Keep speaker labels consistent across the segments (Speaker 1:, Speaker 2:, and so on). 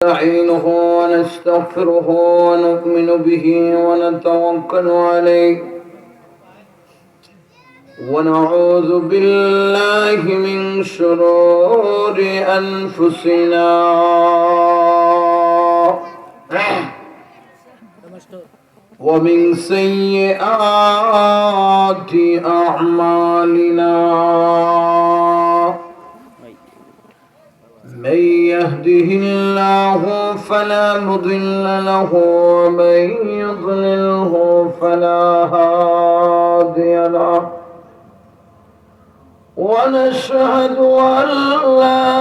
Speaker 1: نستعينه ونستغفره ونؤمن به ونتوكل عليه ونعوذ بالله من شرور أنفسنا ومن سيئات أعمالنا من يهده الله فلا مضل له ومن يضلله فلا هادي له ونشهد أن لا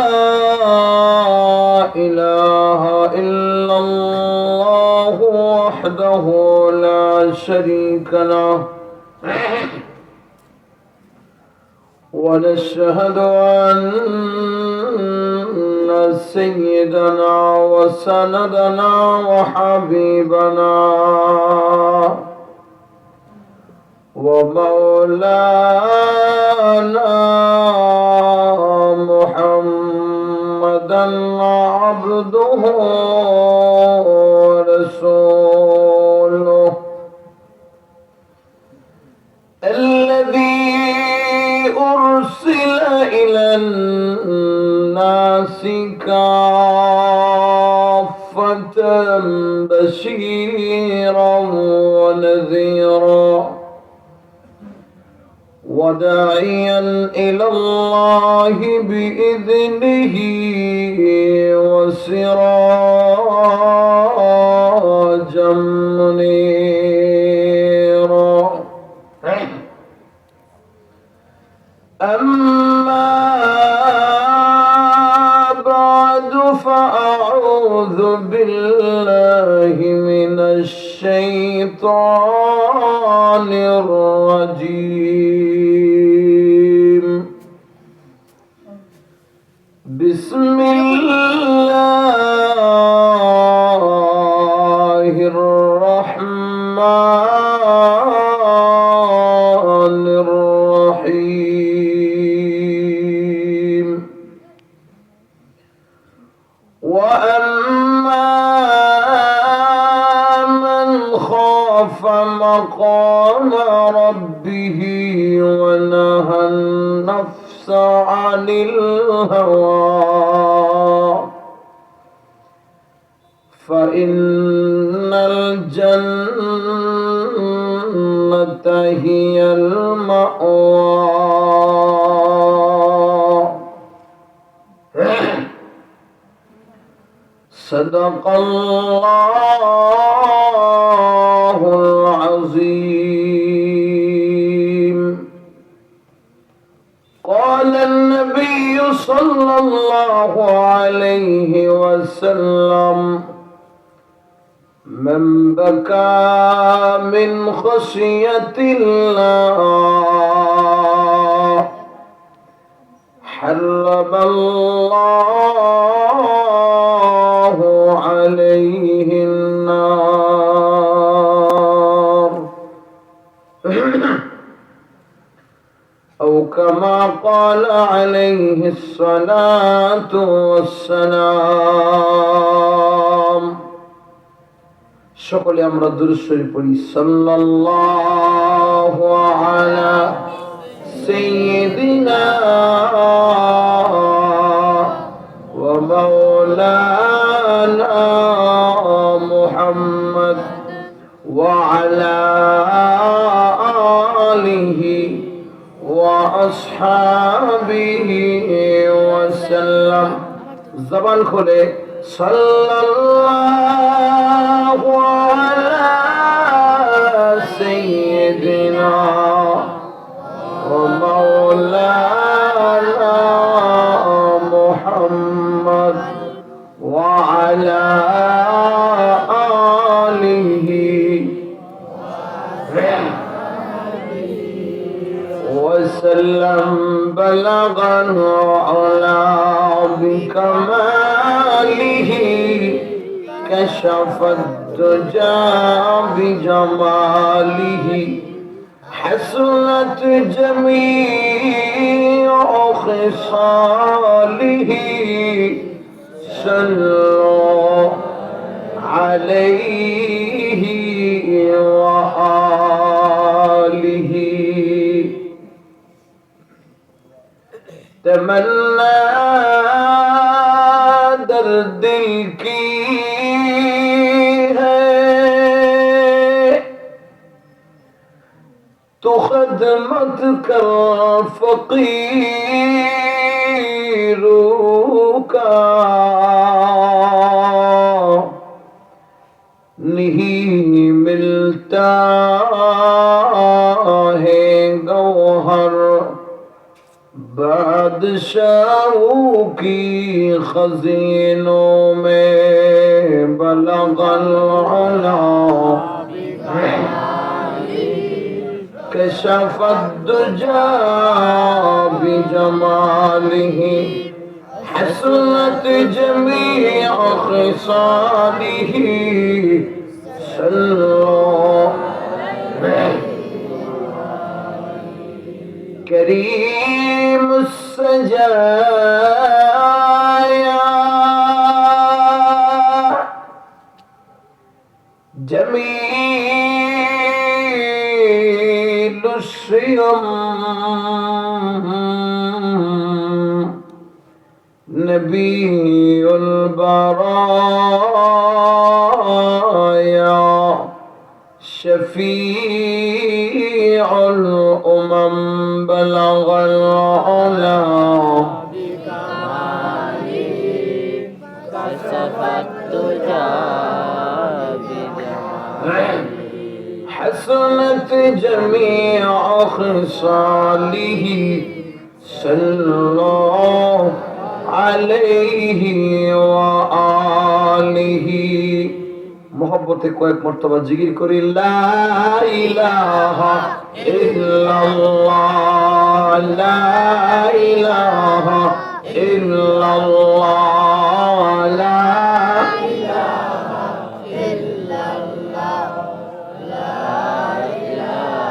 Speaker 1: إله إلا الله وحده لا شريك له ونشهد أن سيدنا وسندنا وحبيبنا ومولانا محمدا عبده ورسوله الذي أرسل إلى الناس كافة بشيرا ونذيرا وداعيا إلى الله بإذنه وسراجا منيرا أما بعد فأعوذ بالله من الشيطان الرجيم بسم الله الرحمن الرحيم وأما من خاف مقام ربه ونهى النفس عن الهوى فإن الجنة هي المأوى صدق الله العظيم قال النبي صلى الله عليه وسلم من بكى من خشية الله حرم الله عليه النار أو كما قال عليه الصلاة والسلام সকলে আমরা দুরূদ শরীফ পড়ি সাল্লাল্লাহু আলা সাইয়্যিদিনা ওয়া মাওলানা মুহাম্মদ ওয়া আলা আলিহি ওয়া আসহাবিহি ওয়া সাল্লাম জবান খুলে সাল্লাল্লাহু আলা সাইয়্যিদিনা ওয়া মাওলানা মুহাম্মদ ওয়া আলা আলিহি ওয়া সাল্লাম বালাগান আলা بكماله كشف الدجى بجماله حسنت جميع خصاله صلوا عليه وآله تمنا درد دل کی ہے تو خدمت کر فقیروں کا نہیں ملتا ہے گوہر بادشاہوں کی خزینوں میں بلغ العلا كشف الدجى بجماله حسنت جميع خصاله صلى كريم السجايا جميل الشيم نبي البرايا شفيع الأمم بلغ العلا كشف الدجى حسنت جميع خصاله صلى الله عليه وآله मोहब्बते कয়েক मर्तबा जिकिर करी ला इलाहा इल्लल्लाह ला इलाहा इल्लल्लाह ला इलाहा इल्लल्लाह ला इलाहा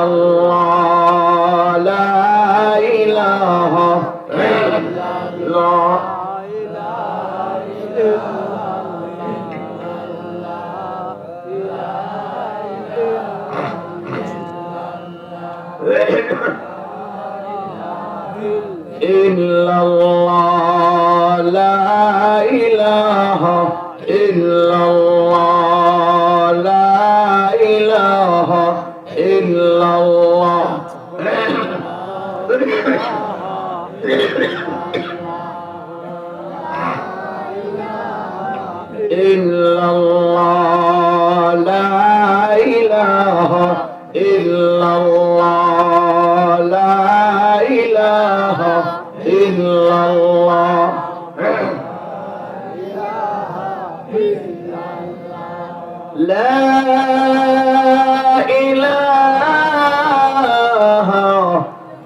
Speaker 1: इल्लल्लाह ला इलाहा इल्लल्लाह ला इलाहा illallah la ilaha illallah la ilaha illallah illallah la ilaha illallah la ilaha illallah la ilaha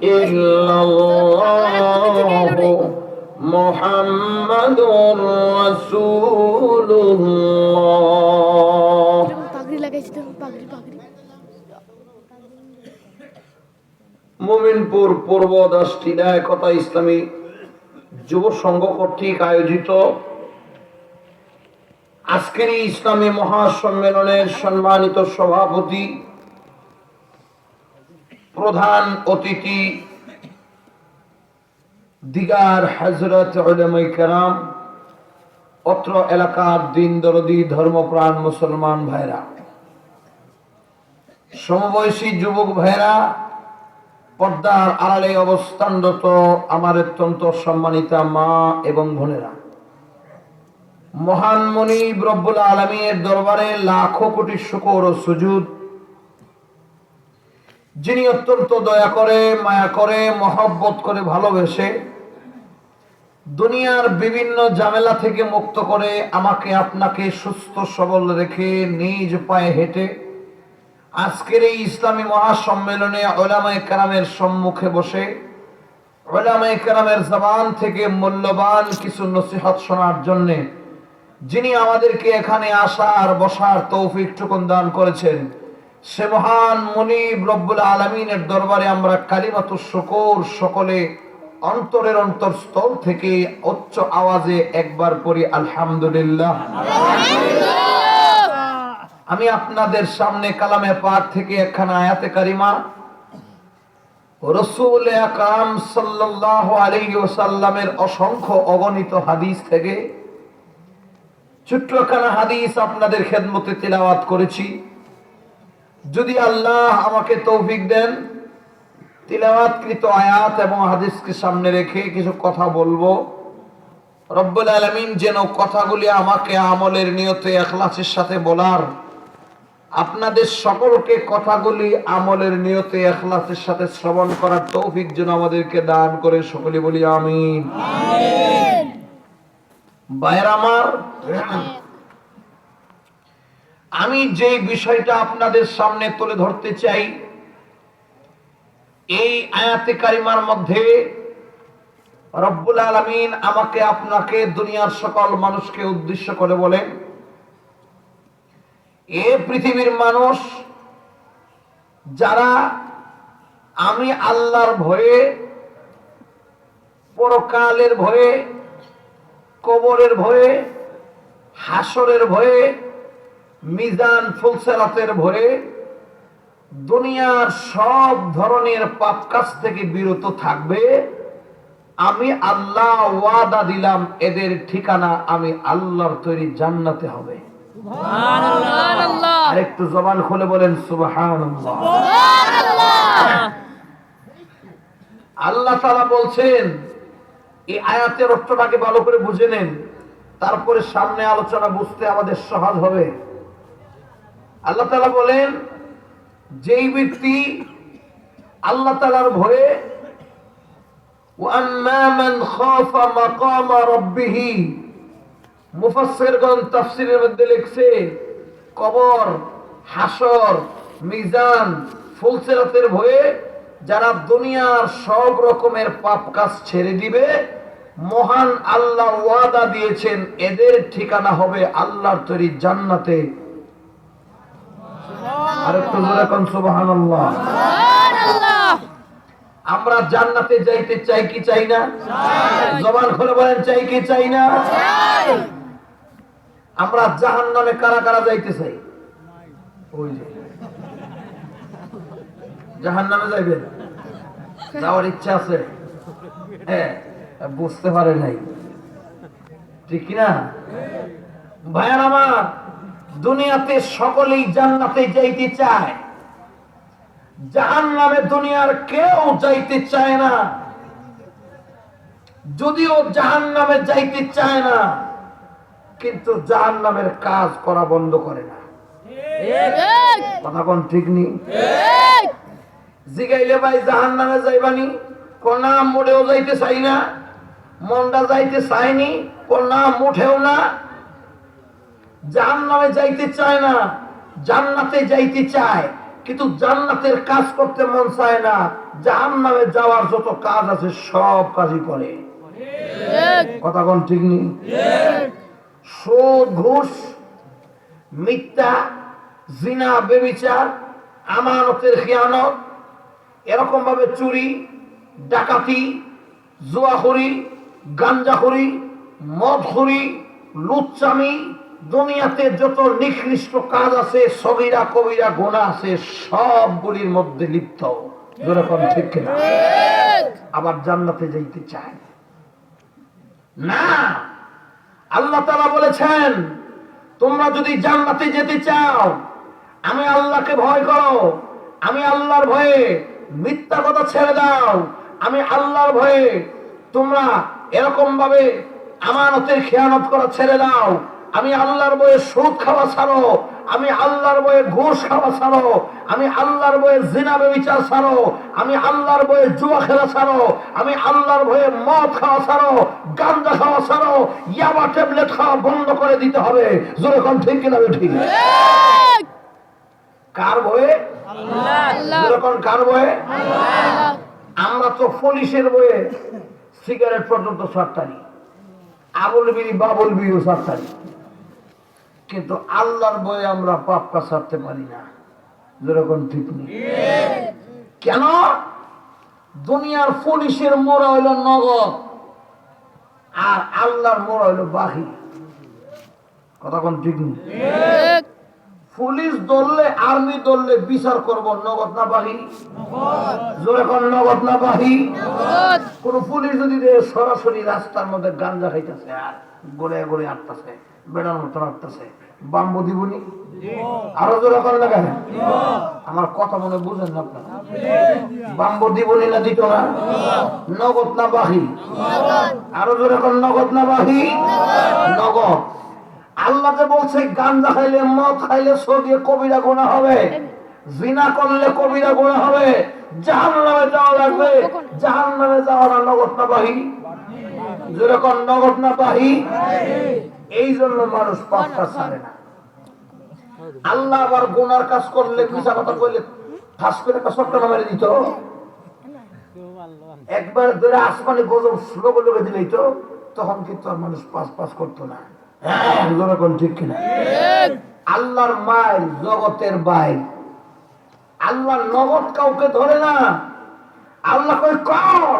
Speaker 1: illallah Muhammadur Rasulullah Mominpur পূর্ব 10টি একতা ইসলামী যুব সংঘ কর্তৃক আয়োজিত আজকের এই ইসলামী মহাসম্মেলনের সম্মানিত সভাপতি প্রধান অতিথি দিগার হযরত উলামায়ে কেরাম অত্র এলাকার দিন দরদি ধর্মপ্রাণ মুসলমান ভাইরা সমবয়সী যুবক ভাইরা পর্দার আড়ালে অবস্থানরত আমার অত্যন্ত সম্মানিতা মা এবং বোনেরা মহান মুনিব রব্বুল আলামিনের দরবারে লাখো কোটি শুকর ও সুজুদ যিনি অত্যন্ত দয়া করে মায়া করে মহব্বত করে ভালোবেসে দুনিয়ার বিভিন্ন ঝামেলা থেকে মুক্ত করে আমাকে আপনাকে সুস্থ সবল রেখে নিজ পায়ে হেঁটে আজকের এই ইসলামী মহাসম্মেলনে উলামায়ে কেরামের সম্মুখে বসে উলামায়ে কেরামের জবান থেকে মূল্যবান কিছু নসিহত শোনার জন্য যিনি আমাদেরকে এখানে আসার বসার তৌফিক টুকুন দান করেছেন সে মহান মুনিব রব্বুল আলামিনের দরবারে আমরা কালিমাতুশ শুকর সকলে অন্তরের অন্তরস্থল থেকে উচ্চ আওয়াজে একবার পড়ি আলহামদুলিল্লাহ। আমি আপনাদের সামনে কালামে পাক থেকে একখানা আয়াতে কারিমা রাসূল আকরাম সাল্লাল্লাহু আলাইহি ওয়াসাল্লামের অসংখ্য অগণিত হাদিস থেকে ছোট্টখানা হাদিস আপনাদের খেদমতে তিলাওয়াত করেছি। যদি আল্লাহ আমাকে তৌফিক দেন, তিলাওয়াতকৃত আয়াত এবং হাদিসকে সামনে রেখে কিছু কথা বলবো। রব্বুল আলামিন যেন কথাগুলি আমাকে আমলের নিয়তে ইখলাসের সাথে বলার, আপনাদের সকলকে কথাগুলি আমলের নিয়তে ইখলাসের সাথে শ্রবণ করার তৌফিক যেন আমাদেরকে দান করে, সকলে বলি আমিন। ভাইরা আমার, আমি যে বিষয়টা আপনাদের সামনে তুলে ধরতে চাই, এই আয়াতে কারিমার মধ্যে রব্বুল আলামিন আমাকে আপনাকে দুনিয়ার সকল মানুষকে উদ্দেশ্য করে বলেন, এ পৃথিবীর মানুষ যারা আমি আল্লাহর ভয়ে, পরকালের ভয়ে, কবরের ভয়ে, হাসরের ভয়ে, মিজান ফুলসেরাতের ভয়ে দুনিয়ার সব ধরনের পাপ কাজ থেকে বিরত থাকবে, আমি আল্লাহ ওয়াদা দিলাম এদের ঠিকানা আমি আল্লাহর তৈরি জান্নাতে হবে। সুবহানাল্লাহ। আরেকটু জবান খুলে বলেন সুবহানাল্লাহ। আল্লাহ তাআলা বলছেন, এই আয়াতের অর্থটাকে ভালো করে বুঝে নেন, তারপরে সামনে আলোচনা বুঝতে আমাদের সহজ হবে। আল্লাহ তাআলা বলেন, যেই ব্যক্তি আল্লাহ তাআলার ভয়ে, ওয়াম্মা মান খাফা মাকামা রাব্বিহি, মুফাসসিরগণ তাফসীরের মধ্যে লিখছে কবর, হাসর, মিজান, ফুলসিরাতের ভয়ে যারা দুনিয়ার সব রকমের পাপ কাজ ছেড়ে দিবে, মহান আল্লাহ ওয়াদা দিয়েছেন এদের ঠিকানা হবে আল্লাহর তৈরি জান্নাতে। আরেকটু জোরে কোন সুবহানাল্লাহ। আমরা জান্নাতে যাইতে চাই কি চাই না? জবান খুলে বলেন, চাই কি চাই না? আমরা জাহান্নামে কারা কারা যাইতে চাই? ওই যে জাহান্নামে যাইবেন, যাওয়ার ইচ্ছা আছে, হ্যাঁ, বুঝতে পারে নাই, ঠিক কিনা? ভাইয়ার আমার, দুনিয়াতে সকলেই জান্নাতে যাইতে চায়, জাহান্নামে দুনিয়ার কেউ যাইতে চায় না। যদিও জাহান্নামে যাইতে চায় না, কিন্তু জাহান্নামের কাজ করা বন্ধ করে না। কথা কোন ঠিক নেই? জিগাইলে ভাই জাহান্নামে যাইবানি, কোন নাম মোটেও যাইতে চাই না, মনটা যাইতে চায়নি, কোন নাম উঠেও না। জাহান্নামে যাইতে চায় না, জান্নাতে যাইতে চায়, কিন্তু জান্নাতের কাজ করতে মন চায় না। জাহান্নামে যাওয়ার যত কাজ আছে সব কাজই করে। কথা কোন ঠিক নেই? সুদ, ঘুষ, মিথ্যা, জিনা, ব্যভিচার, আমানতের খিয়ানত, এরকম ভাবে চুরি, ডাকাতি, জুয়াখুরি, গাঞ্জাখুরি, মদখুরি, লুচ্চামি, দুনিয়াতে যত নিকৃষ্ট কাজ আছে, সগীরা কবিরা গুনাহ আছে, সবগুলির মধ্যে লিপ্ত। যেরকম ঠিক কিনা? আবার জান্নাতে যাইতে চায় না। আল্লাহ তাআলা বলেছেন, তোমরা যদি জান্নাতে যেতে চাও, আমি আল্লাহকে ভয় করো, আমি আল্লাহর ভয়ে মিথ্যা কথা ছেড়ে দাও, আমি আল্লাহর ভয়ে তোমরা এরকম ভাবে আমানতের খেয়ানত করা ছেড়ে দাও, আমি আল্লাহর বয়ে সুদ খাওয়া ছাড়ো, আমি আল্লাহর বয়ে ঘুষ খাওয়া ছাড়ো, আমি আল্লাহর বয়ে জিনা ব্যভিচার ছাড়ো, আমি আল্লাহর বয়ে জুয়া খেলা ছাড়ো, আমি আল্লাহর বয়ে মদ খাওয়া ছাড়ো, গাঁজা খাওয়া ছাড়ো, ইয়াবা ট্যাবলেট খাওয়া বন্ধ করে দিতে হবে। জোরে কোন ঠিক কিনা? ঠিক। কার বয়ে? আল্লাহ। জোরে কোন কার বয়ে? আল্লাহ। আমরা তো পুলিশের বয়ে সিগারেট পর্যন্ত ছাড়তারি, আবুল বিড়ি বাবুল বিড়িও ছাড়তারি, কিন্তু আল্লাহর বয়ে আমরা পাপ কাজ ছাড়তে পারি না। যেরকম ঠিক নেই। কেন? দুনিয়ার পুলিশের মোড়া হইল নগদ, আর আল্লাহর মোড়া হইল বাহি। কথা কোন ঠিক নেই? পুলিশ ধরলে, আর্মি ধরলে বিচার করব নগদ না বাহি? জোরে কোন নগদ না বাহি? কোন পুলিশ যদি সরাসরি রাস্তার মধ্যে গাঞ্জা খাইতেছে আর গড়ে গড়ে আটতেছে, বেড়ার মতো আটতেছে, বাম্বু দিবনি? আরো জোরে কোন লাগায়? আমার কথা মনে বুঝেন না আপনারা? বাম্বু দিবনি না দিত না? নগদ না বাহি? আরো জোরে কোন নগদ না বাহি? নগদ। আল্লাহ যে বলছে গাঞ্জা খাইলে, মদ খাইলে, সদিয়ে কবিরা গুনাহ হবে, জিনা করলে কবিরা গুনাহ হবে, জাহান্নামে যাওয়া লাগবে। জাহান্নামে যাওয়ার নগদ না বাহি? যেরকম নগদ না বাহি? এই জন্য মানুষ পাপটা ছাড়ে না। আল্লাহ আবার গুনার কাজ করলে, মিছা কথা কইলে ঠাস করে একটা সটকা মেরে দিত, একবার ধরে আসমানে গজব স্লোগ লোকে দিলেই তো, তখন কিন্তু আর মানুষ পাস পাস করতো না। ঠিক কিনা? আল্লাহর মাইল জগতের বাইর। আল্লাহ নগদ কাউকে ধরে না। আল্লাহ কই কর,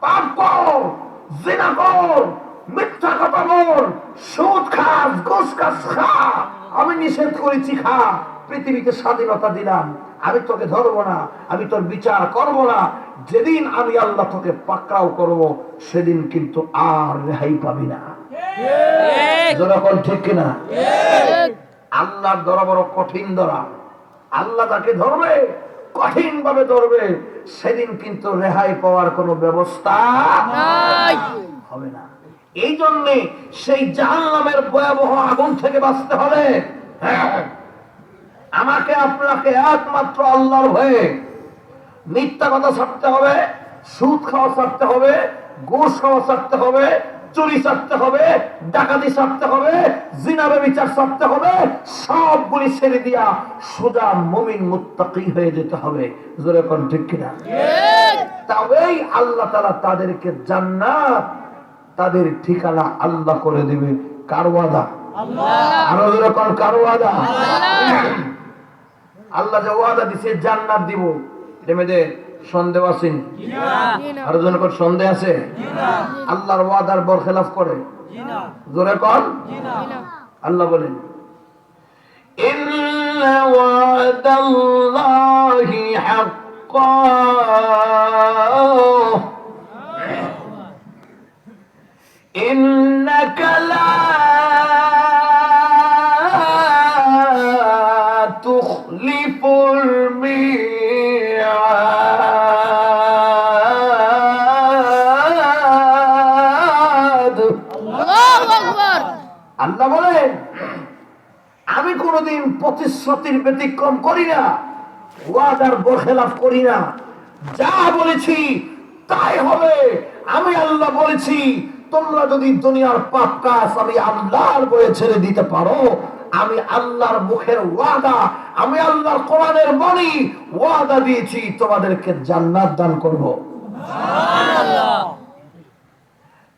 Speaker 1: পাপ কর, জিনা কর, মিথ্যা কথা বল, সুদ খাস, ঘুষ খাস, খা, আমি নিষেধ করেছি খা, পৃথিবীতে স্বাধীনতা দিলাম, আমি তোকে ধরবো না, আমি তোর বিচার করব না। যেদিন আমি আল্লাহ তোকে পাকড়াও করব, সেদিন কিন্তু আর রেহাই পাবি না। যখন ঠিক কিনা? আল্লাহর ধরা বড় কঠিন ধরা। আল্লাহ তাকে ধরবে, কঠিন ভাবে ধরবে, সেদিন কিন্তু রেহাই পাওয়ার কোনো ব্যবস্থা হবে না। এই জন্য সেই জাহান্নামের ভয়াবহ আগুন থেকে বাঁচতে হলে আমাকে আপনাকে একমাত্র আল্লাহর ভয়ে মিথ্যা কথা ছাড়তে হবে, সুদ খাওয়া ছাড়তে হবে, ঘুষ খাওয়া ছাড়তে হবে, চুরি ছাড়তে হবে, ডাকাতি ছাড়তে হবে, জিনা ব্যভিচার ছাড়তে হবে, সবগুলি ছেড়ে দিয়া সোজা মুমিন মুত্তাকি হয়ে যেতে হবে। জোরে কোন ঠিক কিনা? তবেই আল্লাহ তাআলা তাদেরকে জান্নাত, তাদের ঠিকানা আল্লাহ করে দিবে। কার ওয়াদা? আরো জোরে কোন কার ওয়াদা? আল্লাহ যে ওয়াদা দিছে জান্নাত দিব, এটা মেয়েদের সন্দেহ আছে? আরো জোরে কোন সন্দেহ আছে? আল্লাহর ওয়াদার বরখেলাফ করে? জোরে কোন? আল্লাহ বলেন ইন্না ওয়াদাল্লাহি হাক্কান ইন্নাকা লা তুখলিফুল মিআদ। আল্লাহু আকবার। আল্লাহ বলেন আমি কোনদিন প্রতিশ্রুতির ব্যতিক্রম করি না, ওয়াদার বরখেলাফ করি না। যা বলেছি তাই হবে। আমি আল্লাহ বলেছি, তোমরা যদি দুনিয়ার পাপ কাজ আমি আল্লাহর বয়ে ছেড়ে দিতে পারো, আমি আল্লাহর মুখের ওয়াদা, আমি আল্লাহর কোরআনের বাণী, ওয়াদা দিয়েছি তোমাদেরকে জান্নাত দান করব। সুবহানাল্লাহ।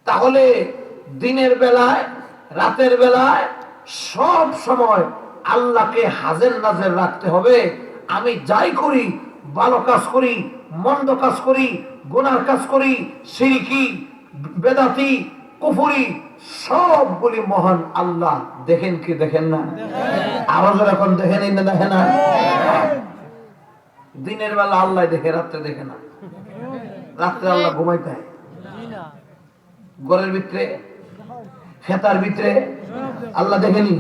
Speaker 1: তাহলে দিনের বেলায়, রাতের বেলায়, সব সময় আল্লাহকে হাজির নাজির রাখতে হবে। আমি যাই করি, ভালো কাজ করি, মন্দ কাজ করি, গুনার কাজ করি, শিরকি, বেদাতি, কুফরি, সবগুলি মহান আল্লাহ দেখেন কি দেখেন না? আরো যখন দেখেন না দেখে না? দিনের বেলা আল্লাহ দেখে, রাত্রে দেখে না। রাত্রে আল্লাহ ঘুমাইতে হয়, ঘরের ভিতরে, খেতার ভিতরে আল্লাহ দেখেনি?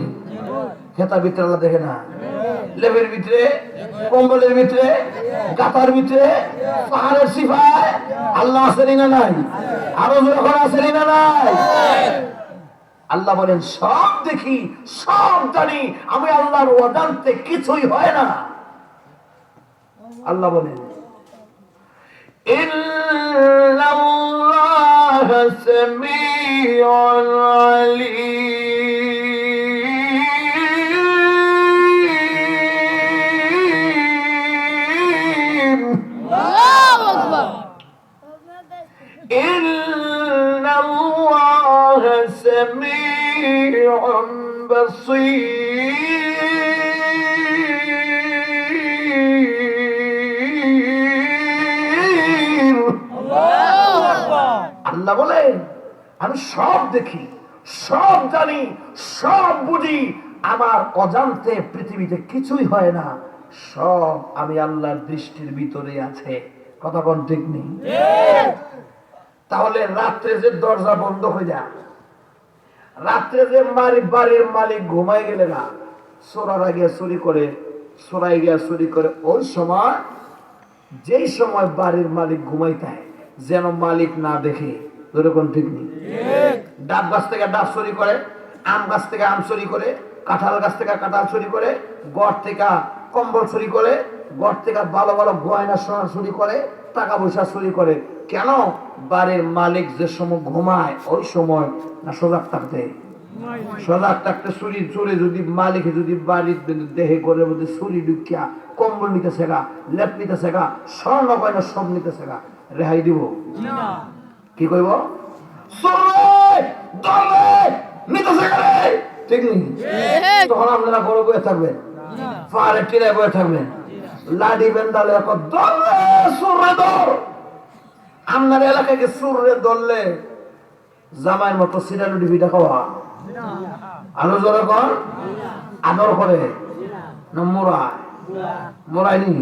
Speaker 1: খেতার ভিতরে আল্লাহ দেখে না? লেবের ভিতরে, কম্বলের ভিতরে, গাতার ভিতরে, পাহাড়ের সিফায় আল্লাহ আসেনি না নাই? আরো যখন আসেনি না নাই? আল্লাহ বলেন সব দেখি, সব জানি, আমি আল্লাহর অজান্তে কিছুই হয় না। আল্লাহ বলেন ইন্নাল্লাহা সামিউন আলীম। আল্লাহু আকবার। ইন্নাল্লাহা সামিউন বাসীর। আল্লাহ বলেন আমি সব দেখি, সব জানি, সব বুঝি। আমার অজান্তে পৃথিবীতে কিছুই হয় না, সব আমি আল্লাহর দৃষ্টির ভিতরে আছে। কথা কোন ঠিক নেই? তাহলে রাত্রে যে দরজা বন্ধ হয়ে যায়, রাত্রে যে বাড়ির মালিক ঘুমাই গেলে না, চোরারা গিয়ে চুরি করে, চোরাই গিয়া চুরি করে, ওই সময় যেই সময় বাড়ির মালিক ঘুমাইতে হয় যেন মালিক না দেখে। এরকম ঠিক নেই? ডাব গাছ থেকে ডাব চুরি করে, আম গাছ থেকে আম চুরি করে, কাঁঠাল গাছ থেকে কাঁঠাল চুরি করে, গড় থেকে কম্বল চুরি করে, গড় থেকে ভালো ভালো গয়না সোনা চুরি করে, টাকা পয়সা চুরি করে। কেন? বাড়ির মালিক যে সময় ঘুমায় ওই সময় না সজাগ থাকতে। সজাগ থাকতে চুরি চুরি যদি মালিকে যদি বাড়ির দেহে করে মধ্যে চুরি ঢুকিয়া কম্বল নিতে শেখা, লেপ নিতে শেখা, স্বর্ণ গয়না সব নিতে শেখা, রেহাই দিব? কি কইব? ঠিক নেই? তখন আপনারা বড় বয়ে থাকবেন, পাহাড়ে টিরায় বয়ে থাকবেন, লাডি বেন্দালে আপনার এলাকায় সুরে ধরলে জামাইয়ের মতো সিরালুডি পিঠা খাওয়া আলো জোরে কর, আদর করে না মোড়ায়? মোড়ায়নি?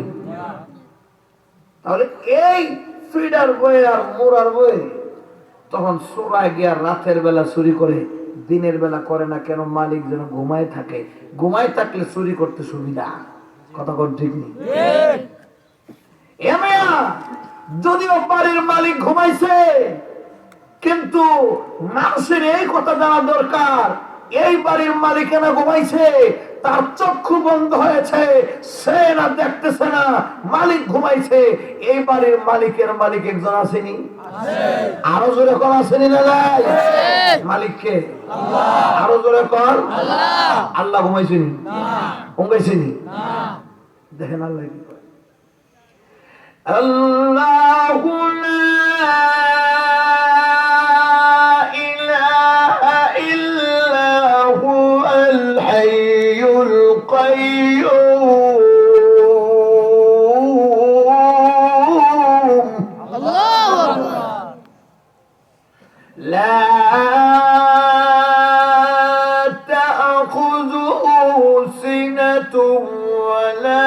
Speaker 1: তাহলে এই ফিডার বয়ে আর মোড়ার বয়ে তখন চোরায় গিয়া রাতের বেলা চুরি করে, দিনের বেলা করে না কেন? মালিক যেন ঘুমায় থাকে। ঘুমায় থাকলে চুরি করতে সুবিধা। কথা কোন ঠিক নেই? যদিও বাড়ির মালিক ঘুমাইছে, কিন্তু মানুষের এই কথা জানা দরকার, এই বাড়ির মালিকেরা ঘুমাইছে, তার চক্ষু বন্ধ হয়েছে, সে না দেখতেছে না মালিক ঘুমাইছে। এই বাড়ির মালিকের মালিক একজন আসেনি? আরো জোরে কোন আসেনি? না নাই? মালিককে আরো জোরে কোন? আল্লাহ ঘুমাইছেনি? ঘুমাইছেনি? দেখেন আল্লাহ কি করে। আল্লাহু লা ইলাহা ইল্লা হুয়াল হাইয়ুল কাইয়্যুম। আল্লাহু আকবার। লা তা'খুযুহু সিনাতুন ওয়ালা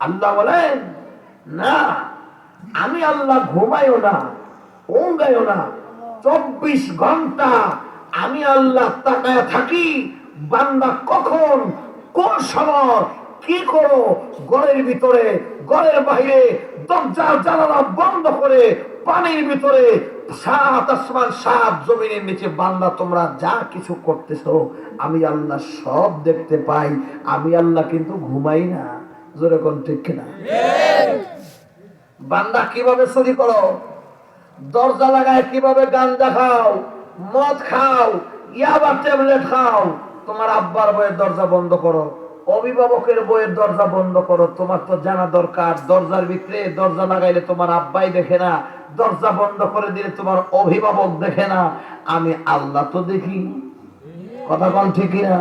Speaker 1: আল্লাহ বলেন না, আমি আল্লাহ ঘুমাইও না, ઊંઘাইও না, 24 ঘন্টা আমি আল্লাহ তাকায় থাকি বান্দা কখন কোন সময় কি করো, ঘরের ভিতরে ঘরের বাইরে দরজা জানালা বন্ধ করে, পানির ভিতরে, 7 আসমান 7 জমিনের নিচে বান্দা তোমরা যা কিছু করতেছো আমি আল্লাহ সব দেখতে পাই। আমি আল্লাহ কিন্তু ঘুমাই না। জোরে কোন ঠিক কিনা? বান্দা কিভাবে চুরি করো, দরজা লাগায় কিভাবে গাঞ্জা খাও, মদ খাও, ইয়াবা ট্যাবলেট খাও, তোমার আব্বার বইয়ের দরজা বন্ধ করো, অভিভাবকের বইয়ের দরজা বন্ধ করো। তোমার তো জানা দরকার দরজার ভিতরে দরজা লাগাইলে তোমার আব্বাই দেখে না, দরজা বন্ধ করে দিলে তোমার অভিভাবক দেখে না, আমি আল্লাহ তো দেখি। কথা কোন ঠিক কিনা?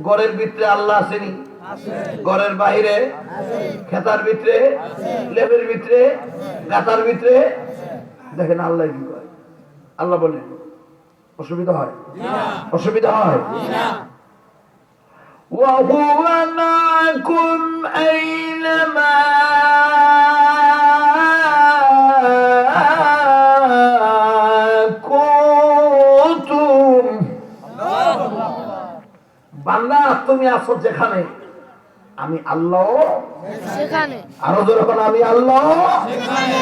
Speaker 1: ঘরের ভিতরে আল্লাহ আসেনি? ঘরের বাইরে, খেতার ভিতরে, লেবের ভিতরে, গাতার ভিতরে। দেখেন আল্লাহ কি করে। আল্লাহ বলেন অসুবিধা হয়? অসুবিধা হয়? وَهُوَ مَعَكُمْ أَيْنَمَا كُنتُمْ। বান্দা তুমি আছো যেখানে আমি আল্লাহ সেখানে। আরো যখন আমি আল্লাহ সেখানে।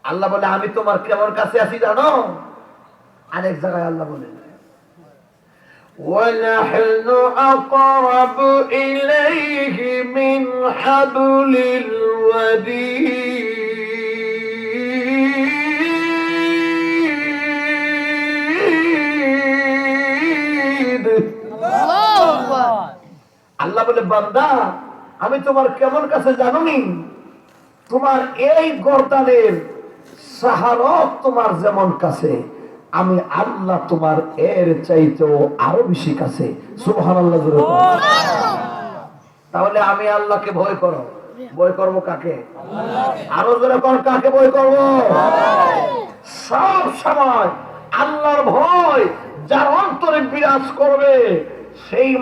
Speaker 1: আল্লাহ বলে আমি তোমার কেমন কাছে আছি জানো? আরেক জায়গায় আল্লাহ বলে وَنَحْنُ أَقْرَبُ إِلَيْهِ مِنْ حَبْلِ الْوَرِيدِ। আল্লাহ বলে বান্দা আমি তোমার কেমন কাছে জানোনি? তোমার এই গর্দানের সাহারত তোমার যেমন কাছে, আমি আল্লাহ তোমার এর চাইতেও আরো বেশি কাছে। সুবহানাল্লাহ জোরে বলো। তাহলে আমি আল্লাহকে ভয় করো, ভয় করবো কাকে? আরো জোরে কর, কাকে ভয় করবো? সব সময় আল্লাহর ভয় যার অন্তরে বিরাজ করবে সেই